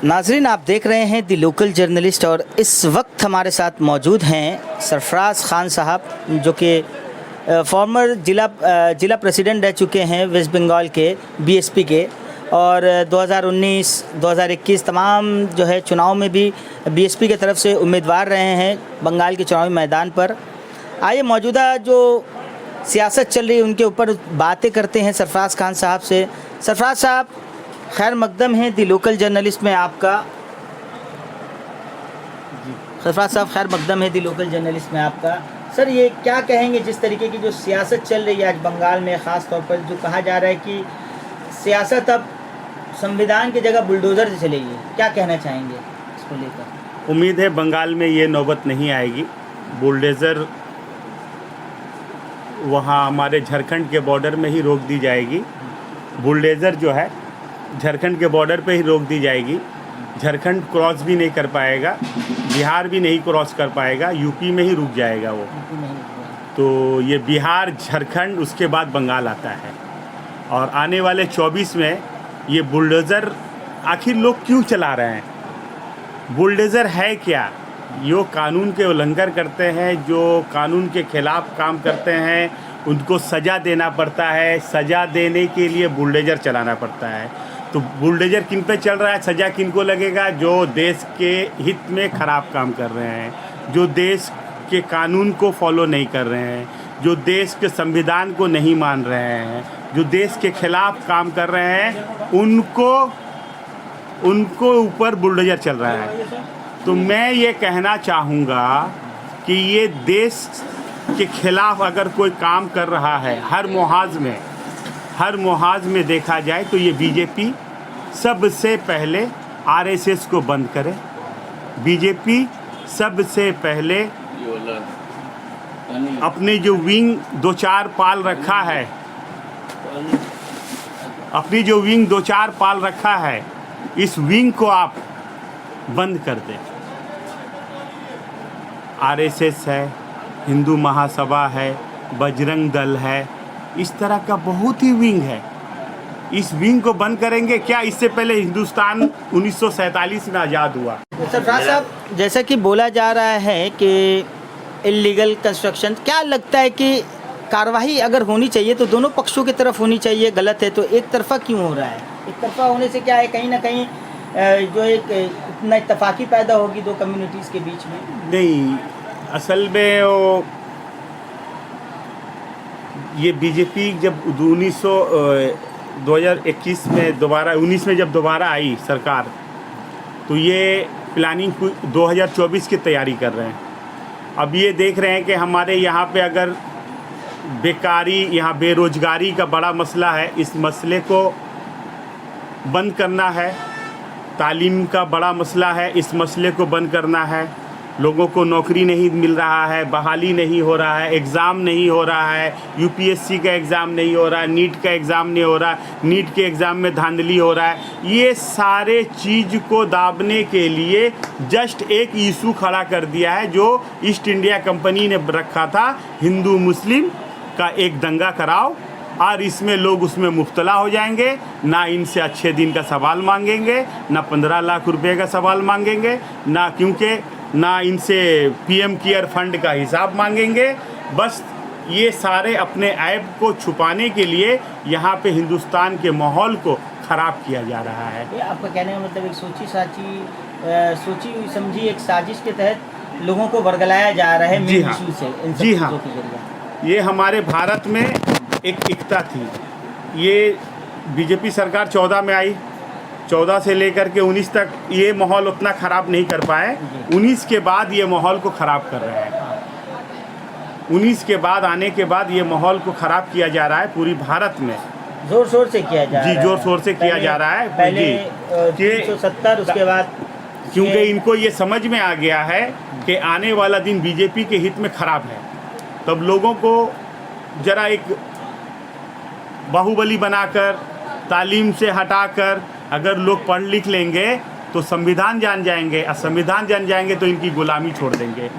नाजरीन, आप देख रहे हैं दी लोकल जर्नलिस्ट और इस वक्त हमारे साथ मौजूद हैं सरफराज खान साहब, जो कि फॉर्मर जिला प्रेसिडेंट रह चुके हैं वेस्ट बंगाल के बीएसपी के, और 2019 2021 तमाम जो है चुनाव में भी बीएसपी की तरफ से उम्मीदवार रहे हैं बंगाल के चुनावी मैदान पर। आइए मौजूदा जो सियासत चल रही है उनके ऊपर बातें करते हैं सरफराज खान साहब से। सरफराज साहब, खैर मकदम है दी लोकल जर्नलिस्ट में आपका। सरफराज साहब, खैर मकदम है दी लोकल जर्नलिस्ट में आपका। सर, ये क्या कहेंगे जिस तरीके की जो सियासत चल रही है आज बंगाल में, ख़ास तौर पर जो कहा जा रहा है कि सियासत अब संविधान की जगह बुलडोज़र से चलेगी, क्या कहना चाहेंगे इसको लेकर? उम्मीद है बंगाल में ये नौबत नहीं आएगी। बुलडोज़र वहाँ हमारे झारखंड के बॉर्डर में ही रोक दी जाएगी। बुलडोज़र जो है झारखंड के बॉर्डर पे ही रोक दी जाएगी। झारखंड क्रॉस भी नहीं कर पाएगा, बिहार भी नहीं क्रॉस कर पाएगा, यूपी में ही रुक जाएगा वो। तो ये बिहार, झारखंड, उसके बाद बंगाल आता है। और आने वाले 24 में ये बुलडोज़र आखिर लोग क्यों चला रहे हैं? बुलडोज़र है क्या? जो कानून के उल्लंघन करते हैं, जो कानून के खिलाफ काम करते हैं, उनको सज़ा देना पड़ता है। सज़ा देने के लिए बुलडोज़र चलाना पड़ता है। तो बुलडोज़र किन पे चल रहा है? सज़ा किन को लगेगा? जो देश के हित में ख़राब काम कर रहे हैं, जो देश के कानून को फॉलो नहीं कर रहे हैं, जो देश के संविधान को नहीं मान रहे हैं, जो देश के खिलाफ काम कर रहे हैं, उनको ऊपर बुलडोज़र चल रहा है। तो मैं ये कहना चाहूँगा कि ये देश के खिलाफ अगर कोई काम कर रहा है, हर मुहाज में देखा जाए तो ये बीजेपी सबसे पहले आरएसएस को बंद करे। बीजेपी सबसे पहले अपने जो विंग 2-4 पाल रखा है, इस विंग को आप बंद कर दें। आरएसएस है, हिंदू महासभा है, बजरंग दल है, इस तरह का बहुत ही विंग है। इस विंग को बंद करेंगे क्या? इससे पहले हिंदुस्तान 1947 में आज़ाद हुआ। सरफराज साहब, जैसा कि बोला जा रहा है कि इल्लीगल कंस्ट्रक्शन, क्या लगता है कि कार्रवाई अगर होनी चाहिए तो दोनों पक्षों की तरफ होनी चाहिए, गलत है तो एक तरफा क्यों हो रहा है? एक तरफा होने से क्या है, कहीं ना कहीं जो एक इतना इत्तेफाकी पैदा होगी दो कम्युनिटीज़ के बीच में। नहीं, असल में वो ये बीजेपी जब 2021 में दोबारा 19 में जब दोबारा आई सरकार, तो ये प्लानिंग 2024 की तैयारी कर रहे हैं। अब ये देख रहे हैं कि हमारे यहाँ पे अगर बेकारी, यहाँ बेरोजगारी का बड़ा मसला है, इस मसले को बंद करना है। तालीम का बड़ा मसला है, इस मसले को बंद करना है। लोगों को नौकरी नहीं मिल रहा है, बहाली नहीं हो रहा है, एग्ज़ाम नहीं हो रहा है, यूपीएससी का एग्ज़ाम नहीं हो रहा है, नीट का एग्ज़ाम नहीं हो रहा है, नीट के एग्ज़ाम में धांधली हो रहा है। ये सारे चीज़ को दाबने के लिए जस्ट एक इशू खड़ा कर दिया है जो ईस्ट इंडिया कंपनी ने रखा था, हिंदू मुस्लिम का एक दंगा कराओ, और इसमें लोग उसमें मुब्तला हो जाएंगे। ना इनसे अच्छे दिन का सवाल मांगेंगे, ना 15 लाख रुपए का सवाल मांगेंगे, ना इनसे पीएम केयर फंड का हिसाब मांगेंगे। बस ये सारे अपने ऐब को छुपाने के लिए यहाँ पे हिंदुस्तान के माहौल को ख़राब किया जा रहा है। ये आपका कहने का मतलब एक सोची समझी एक साजिश के तहत लोगों को वर्गलाया जा रहा है। जी हाँ, जी हाँ। के ये हमारे भारत में एक एकता थी। ये बीजेपी सरकार 14 में आई, 14 से लेकर के 19 तक ये माहौल उतना ख़राब नहीं कर पाए। 19 के बाद ये माहौल को ख़राब कर रहे हैं। 19 के बाद आने के बाद ये माहौल को ख़राब किया जा रहा है पूरी भारत में, जोर शोर से किया जा रहा है। जी, जोर शोर से किया जा रहा है। पहले 370, उसके बाद क्योंकि इनको ये समझ में आ गया है कि आने वाला दिन बीजेपी के हित में ख़राब है। तब लोगों को ज़रा एक बाहुबली बनाकर, तालीम से हटाकर अगर लोग पढ़ लिख लेंगे तो संविधान जान जाएंगे, और संविधान जान जाएंगे तो इनकी गुलामी छोड़ देंगे।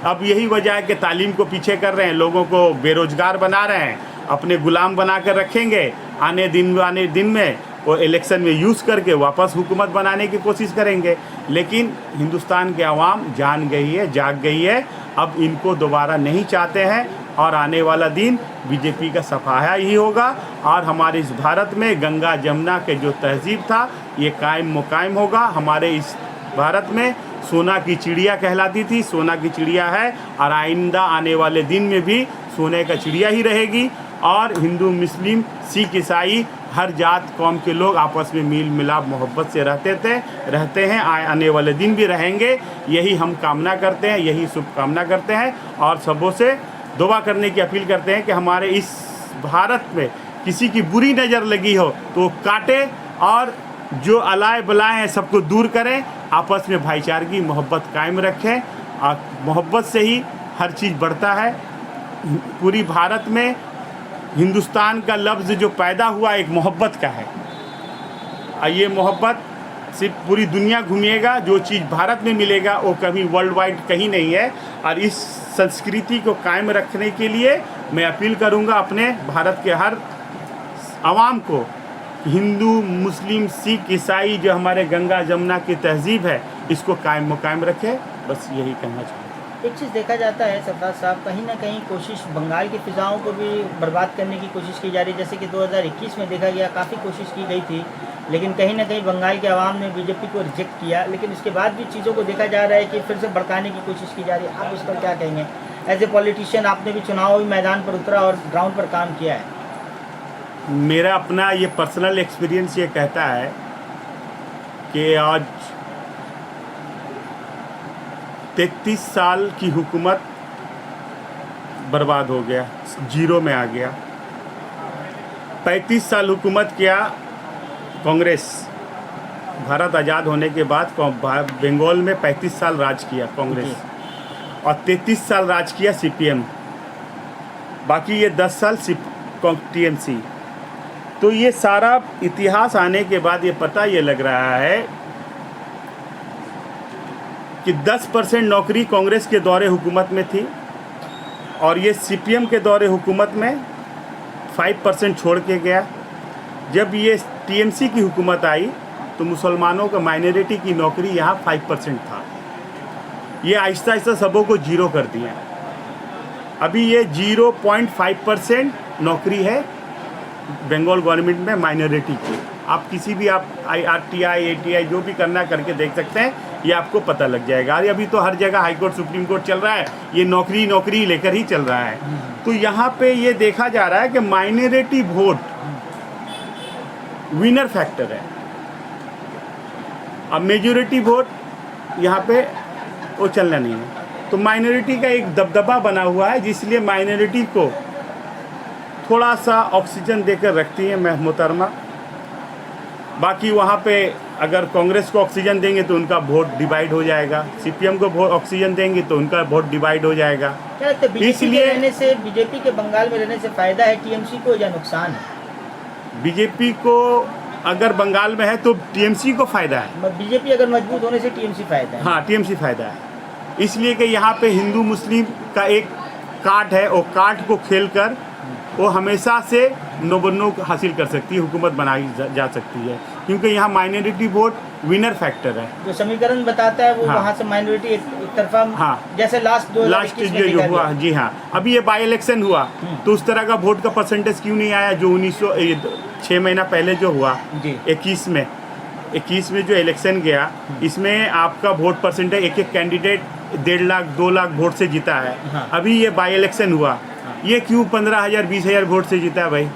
अब यही वजह है कि तालीम को पीछे कर रहे हैं, लोगों को बेरोजगार बना रहे हैं, अपने गुलाम बना कर रखेंगे। आने दिन में वो इलेक्शन में यूज़ करके वापस हुकूमत बनाने की कोशिश करेंगे। लेकिन हिंदुस्तान के आवाम जान गई है, जाग गई है, अब इनको दोबारा नहीं चाहते हैं और आने वाला दिन बीजेपी का सफाया ही होगा और हमारे इस भारत में गंगा जमुना के जो तहजीब था ये कायम मुकायम होगा। हमारे इस भारत में सोना की चिड़िया कहलाती थी, सोना की चिड़िया है और आइंदा आने वाले दिन में भी सोने का चिड़िया ही रहेगी और हिंदू मुस्लिम सिख ईसाई हर जात कौम के लोग आपस में मेल मिलाप मोहब्बत से रहते हैं, आने वाले दिन भी रहेंगे। यही हम कामना करते हैं, यही शुभकामना करते हैं और सबों से दुआ करने की अपील करते हैं कि हमारे इस भारत में किसी की बुरी नज़र लगी हो तो वो काटे और जो अलाए बलाए हैं सबको दूर करें, आपस में भाईचारगी मोहब्बत कायम रखें और मोहब्बत से ही हर चीज़ बढ़ता है। पूरी भारत में हिंदुस्तान का लफ्ज़ जो पैदा हुआ एक मोहब्बत का है और ये मोहब्बत सिर्फ पूरी दुनिया घूमिएगा, जो चीज़ भारत में मिलेगा वो कभी वर्ल्ड वाइड कहीं नहीं है। और इस संस्कृति को कायम रखने के लिए मैं अपील करूंगा अपने भारत के हर आवाम को, हिंदू मुस्लिम सिख ईसाई जो हमारे गंगा जमुना की तहजीब है इसको कायम मुकायम रखे। बस यही कहना चाहूँगा। एक चीज़ देखा जाता है सरफराज साहब, कहीं ना कहीं कोशिश बंगाल की फ़िज़ाओं को भी बर्बाद करने की कोशिश की जा रही है। जैसे कि 2021 में देखा गया, काफ़ी कोशिश की गई थी, लेकिन कहीं ना कहीं बंगाल के आवाम ने बीजेपी को रिजेक्ट किया। लेकिन उसके बाद भी चीज़ों को देखा जा रहा है कि फिर से भड़काने की कोशिश की जा रही है। आप इस पर क्या कहेंगे? एज ए पॉलिटिशियन आपने भी चुनावी मैदान पर उतरा और ग्राउंड पर काम किया है। मेरा अपना ये पर्सनल एक्सपीरियंस ये कहता है कि आज 33 साल की हुकूमत बर्बाद हो गया, जीरो में आ गया। 35 साल हुकूमत किया कांग्रेस, भारत आज़ाद होने के बाद बंगाल में 35 साल राज किया कांग्रेस और 33 साल राज किया सीपीएम, बाकी ये 10 साल टीएमसी। तो ये सारा इतिहास आने के बाद ये पता ये लग रहा है कि 10% नौकरी कांग्रेस के दौरे हुकूमत में थी और ये सीपीएम के दौरे हुकूमत में 5% छोड़ के गया। जब ये टीएमसी की हुकूमत आई तो मुसलमानों का माइनॉरिटी की नौकरी यहाँ 5% था, ये आहिस्ता आहिस्ता सबों को जीरो कर दिया। अभी ये 0.5% नौकरी है बंगाल गवर्नमेंट में माइनॉरिटी की। आप किसी भी आप आरटीआई एटीआई जो भी करना करके देख सकते हैं, ये आपको पता लग जाएगा। और अभी तो हर जगह हाई कोर्ट सुप्रीम कोर्ट चल रहा है, ये नौकरी लेकर ही चल रहा है। तो यहाँ पे ये देखा जा रहा है कि माइनॉरिटी वोट विनर फैक्टर है। अब मेजॉरिटी वोट यहाँ पे वो चलना नहीं है, तो माइनॉरिटी का एक दबदबा बना हुआ है, जिसलिए माइनॉरिटी को थोड़ा सा ऑक्सीजन देकर रखती है मोहतरमा। बाकी वहाँ पे अगर कांग्रेस को ऑक्सीजन देंगे तो उनका वोट डिवाइड हो जाएगा, सीपीएम को ऑक्सीजन देंगे तो उनका वोट डिवाइड हो जाएगा। क्या लगता है इसलिए रहने से बीजेपी के बंगाल में रहने से फ़ायदा है टीएमसी को या नुकसान है? बीजेपी को अगर बंगाल में है तो टीएमसी को फ़ायदा है। बीजेपी अगर मजबूत होने से टीएमसी फ़ायदा है। हाँ, टीएमसी फ़ायदा है, इसलिए कि यहाँ पे हिंदू मुस्लिम का एक कार्ड है, वो कार्ड को खेल कर वो हमेशा से नोबनो हासिल कर सकती है, हुकूमत बनाई जा सकती है, क्योंकि यहाँ माइनॉरिटी वोट विनर फैक्टर है। जो समीकरण बताता है वो हाँ। वहाँ से माइनॉरिटी एक तरफा, हाँ, जैसे लास्ट जो हुआ। जी हाँ, अभी ये बाई इलेक्शन हुआ तो उस तरह का वोट का परसेंटेज क्यों नहीं आया जो 6 महीना पहले जो हुआ 21 में जो इलेक्शन गया, इसमें आपका वोट परसेंटेज एक कैंडिडेट 1.5 लाख 2 लाख वोट से जीता है। हाँ। अभी ये बाई इलेक्शन हुआ, ये क्यों 15,000 20,000 वोट से जीता है भाई?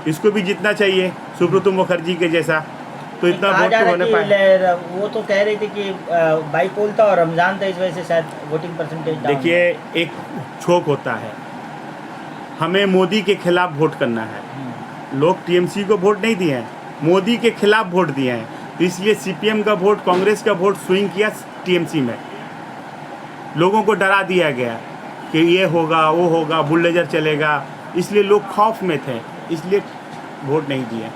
इसको भी जीतना चाहिए सुब्रत मुखर्जी के जैसा, तो इतना वोट तो होने पाए। वो तो कह रहे थे कि बाईपोल था और रमज़ान था, इस वजह से शायद वोटिंग परसेंटेज। देखिए, एक छोक होता है, हमें मोदी के खिलाफ वोट करना है। लोग टीएमसी को वोट नहीं दिए हैं, मोदी के खिलाफ वोट दिए हैं, तो इसलिए सीपीएम का वोट, कांग्रेस का वोट स्विंग किया टीएमसी में। लोगों को डरा दिया गया कि ये होगा वो होगा, बुलडोजर चलेगा, इसलिए लोग खौफ में थे, इसलिए वोट नहीं दिए।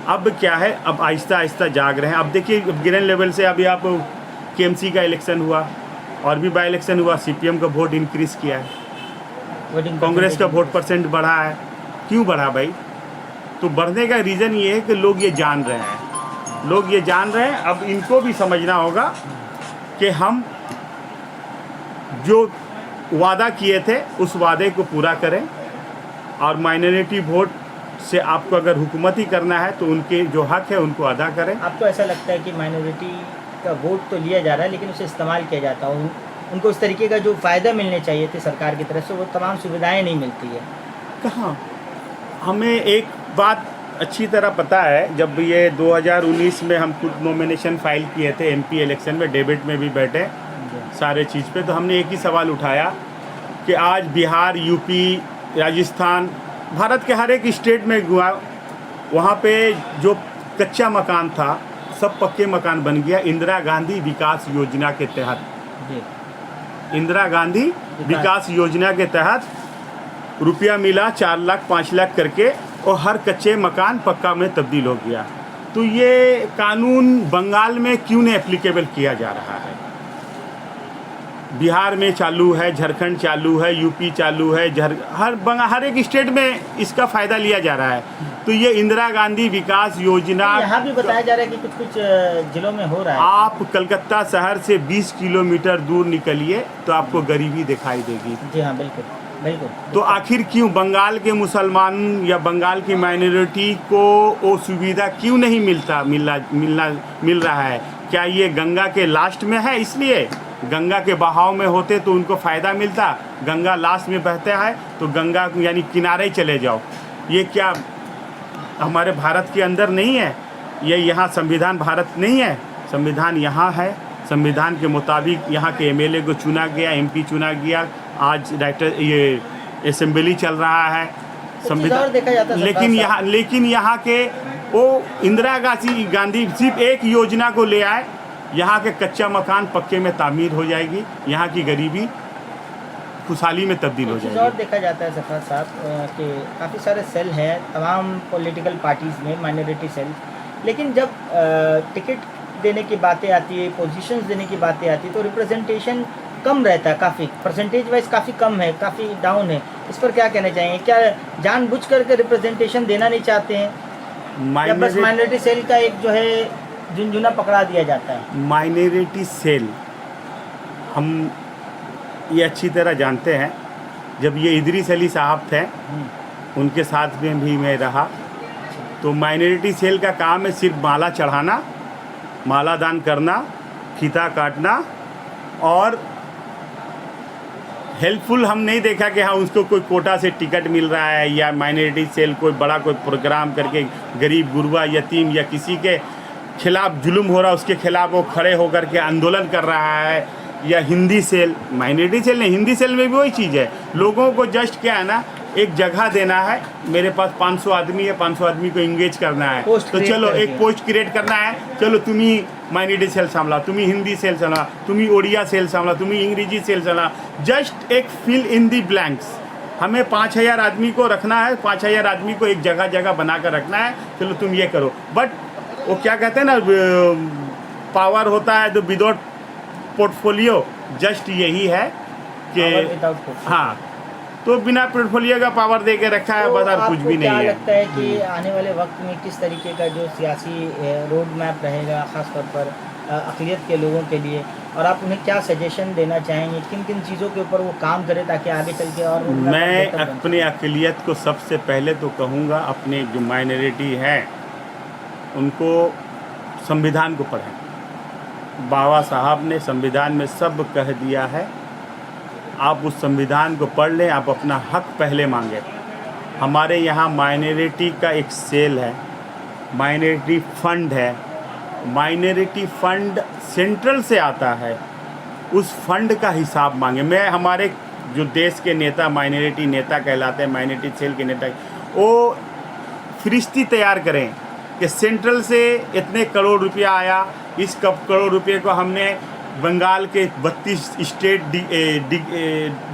अब क्या है, अब आहिस्ता आहिस्ता जाग रहे हैं। अब देखिए गिरन लेवल से अभी आप केएमसी का इलेक्शन हुआ और भी बाई इलेक्शन हुआ, सीपीएम का वोट इंक्रीज़ किया है, कांग्रेस का वोट परसेंट बढ़ा है। क्यों बढ़ा भाई? तो बढ़ने का रीज़न ये है कि लोग ये जान रहे हैं, लोग ये जान रहे हैं। अब इनको भी समझना होगा कि हम जो वादा किए थे उस वादे को पूरा करें, और माइनॉरिटी वोट से आपको अगर हुकूमत ही करना है तो उनके जो हक है उनको अदा करें। आपको ऐसा लगता है कि माइनॉरिटी का वोट तो लिया जा रहा है लेकिन उसे इस्तेमाल किया जाता है, उनको उस तरीके का जो फ़ायदा मिलने चाहिए थे सरकार की तरफ से वो तमाम सुविधाएं नहीं मिलती है? कहाँ, हमें एक बात अच्छी तरह पता है, जब ये 2019 में हम खुद नॉमिनेशन फाइल किए थे एमपी इलेक्शन में, डेबिट में भी बैठे सारे चीज़ पे, तो हमने एक ही सवाल उठाया कि आज बिहार, यूपी, राजस्थान, भारत के हर एक स्टेट में हुआ, वहाँ पे जो कच्चा मकान था सब पक्के मकान बन गया इंदिरा गांधी विकास योजना के तहत। जी। इंदिरा गांधी विकास योजना के तहत रुपया मिला 4 लाख 5 लाख करके, और हर कच्चे मकान पक्का में तब्दील हो गया। तो ये कानून बंगाल में क्यों नहीं एप्लीकेबल किया जा रहा है? बिहार में चालू है, झारखंड चालू है, यूपी चालू है, हर एक स्टेट में इसका फ़ायदा लिया जा रहा है। तो ये इंदिरा गांधी विकास योजना यहाँ भी बताया जा रहा है कि कुछ कुछ जिलों में हो रहा है। आप कलकत्ता शहर से 20 किलोमीटर दूर निकलिए तो आपको गरीबी दिखाई देगी। जी हाँ, बिल्कुल बिल्कुल। तो आखिर क्यों बंगाल के मुसलमान या बंगाल की माइनॉरिटी को वो सुविधा क्यों नहीं मिल रहा है? क्या ये गंगा के लास्ट में है? इसलिए गंगा के बहाव में होते तो उनको फ़ायदा मिलता, गंगा लास्ट में बहता है तो गंगा यानी किनारे चले जाओ। ये क्या हमारे भारत के अंदर नहीं है? ये यहाँ संविधान भारत नहीं है? संविधान यहाँ है, संविधान के मुताबिक यहाँ के एमएलए को चुना गया, एमपी चुना गया, आज डायरेक्टर ये असेंबली चल रहा है संविधान। लेकिन यहाँ के वो इंदिरा गांधी सिर्फ एक योजना को ले आए, यहाँ के कच्चा मकान पक्के में तामीर हो जाएगी, यहाँ की गरीबी खुशहाली में तब्दील हो जाएगी। और देखा जाता है सरफराज साहब कि काफ़ी सारे सेल हैं तमाम पॉलिटिकल पार्टीज़ में, माइनॉरिटी सेल, लेकिन जब टिकट देने की बातें आती है, पोजीशंस देने की बातें आती है तो रिप्रेजेंटेशन कम रहता है, काफ़ी परसेंटेज वाइज काफ़ी कम है, काफ़ी डाउन है। इस पर क्या कहना चाहेंगे? क्या जानबूझ करके रिप्रेजेंटेशन देना नहीं चाहते हैं या बस माइनॉरिटी सेल का एक जो है झुनझुना पकड़ा दिया जाता है? माइनॉरिटी सेल हम ये अच्छी तरह जानते हैं। जब ये इदरीस अली साहब थे उनके साथ में भी मैं रहा, तो माइनॉरिटी सेल का काम है सिर्फ माला चढ़ाना, माला दान करना, फीता काटना, और हेल्पफुल हम नहीं देखा कि हाँ उसको कोई कोटा से टिकट मिल रहा है, या माइनॉरिटी सेल कोई बड़ा कोई प्रोग्राम करके गरीब गुरबा यतीम या किसी के खिलाफ जुल्म हो रहा उसके खिलाफ वो खड़े होकर के आंदोलन कर रहा है। या हिंदी सेल, माइनॉरिटी सेल नहीं, हिंदी सेल में भी वही चीज़ है, लोगों को जस्ट क्या है ना, एक जगह देना है, मेरे पास 500 आदमी है, 500 आदमी को इंगेज करना है, तो चलो एक पोस्ट क्रिएट करना है, चलो तुम्ही माइनॉरिटी सेल संभाला, तुम्ही हिंदी सेल संभाला, तुम्ही ओडिया सेल संभाला, तुम्ही अंग्रेजी सेल संभाला, जस्ट एक फिल इन दी ब्लैंक्स। हमें 5000 आदमी को रखना है, 5000 आदमी को एक जगह जगह बना कर रखना है, चलो तुम ये करो। बट वो क्या कहते हैं ना, पावर होता है तो विदाउट पोर्टफोलियो, जस्ट यही है कि हाँ, तो बिना पोर्टफोलियो का पावर दे के रखा है, बस और कुछ भी नहीं है। क्या लगता है कि आने वाले वक्त में किस तरीके का जो सियासी रोड मैप रहेगा ख़ासतौर पर अक़लियत के लोगों के लिए, और आप उन्हें क्या सजेशन देना चाहेंगे, किन किन चीज़ों के ऊपर वो काम करें ताकि आगे चल के? और मैं अपने अक़लियत को सबसे पहले तो कहूँगा, अपने जो माइनॉरिटी है उनको संविधान को पढ़ें। बाबा साहब ने संविधान में सब कह दिया है, आप उस संविधान को पढ़ लें, आप अपना हक पहले मांगें। हमारे यहाँ माइनॉरिटी का एक सेल है, माइनॉरिटी फंड है, माइनॉरिटी फंड सेंट्रल से आता है, उस फंड का हिसाब मांगे। मैं हमारे जो देश के नेता माइनॉरिटी नेता कहलाते हैं, माइनॉरिटी सेल के नेता, वो फरिश्ती तैयार करें कि सेंट्रल से इतने करोड़ रुपया आया, इस करोड़ रुपये को हमने बंगाल के 32 स्टेट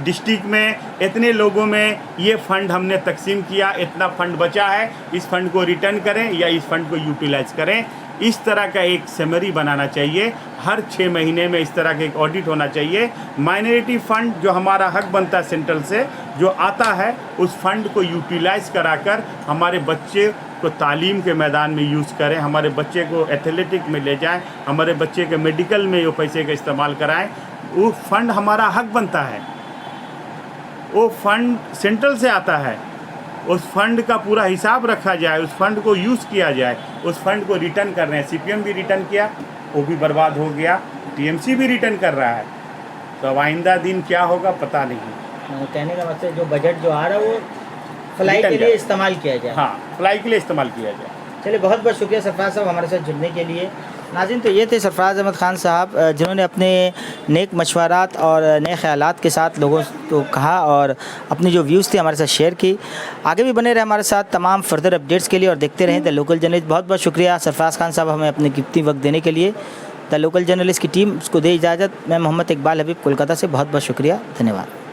डिस्ट्रिक्ट में इतने लोगों में ये फ़ंड हमने तकसीम किया, इतना फ़ंड बचा है, इस फ़ंड को रिटर्न करें या इस फ़ंड को यूटिलाइज करें। इस तरह का एक समरी बनाना चाहिए, हर 6 महीने में इस तरह का एक ऑडिट होना चाहिए। माइनॉरिटी फ़ंड जो हमारा हक बनता है सेंट्रल से जो आता है, उस फंड को यूटिलाइज कराकर हमारे बच्चे उसको तालीम के मैदान में यूज़ करें, हमारे बच्चे को एथलेटिक में ले जाएं, हमारे बच्चे के मेडिकल में वो पैसे का इस्तेमाल कराएं। वो फंड हमारा हक बनता है, वो फंड सेंट्रल से आता है, उस फंड का पूरा हिसाब रखा जाए, उस फंड को यूज़ किया जाए, उस फंड को रिटर्न कर रहे हैं। सीपीएम भी रिटर्न किया, वो भी बर्बाद हो गया, टीएमसी भी रिटर्न कर रहा है। तो अब आइंदा दिन क्या होगा पता नहीं। कहने का मतलब जो बजट जो आ रहा है वो फ्लाई के लिए इस्तेमाल किया जाए। हाँ, फ्लाई के लिए इस्तेमाल किया जाए। चलिए, बहुत बहुत शुक्रिया सरफराज साहब हमारे साथ जुड़ने के लिए। नाज़रीन, तो ये थे सरफराज अहमद ख़ान साहब, जिन्होंने अपने नेक मशवरात और नए ख़यालात के साथ लोगों को कहा और अपनी जो व्यूज़ थे हमारे साथ शेयर की। आगे भी बने रहे हमारे साथ तमाम फर्दर अपडेट्स के लिए और देखते रहें द लोकल जर्नलिस्ट। बहुत बहुत शुक्रिया सरफराज खान साहब हमें अपने कीमती वक्त देने के लिए। द लोकल जर्नलिस्ट की टीम उसको दे इजाज़त। मैं मोहम्मद इकबाल हबीब कोलकाता से बहुत बहुत शुक्रिया, धन्यवाद।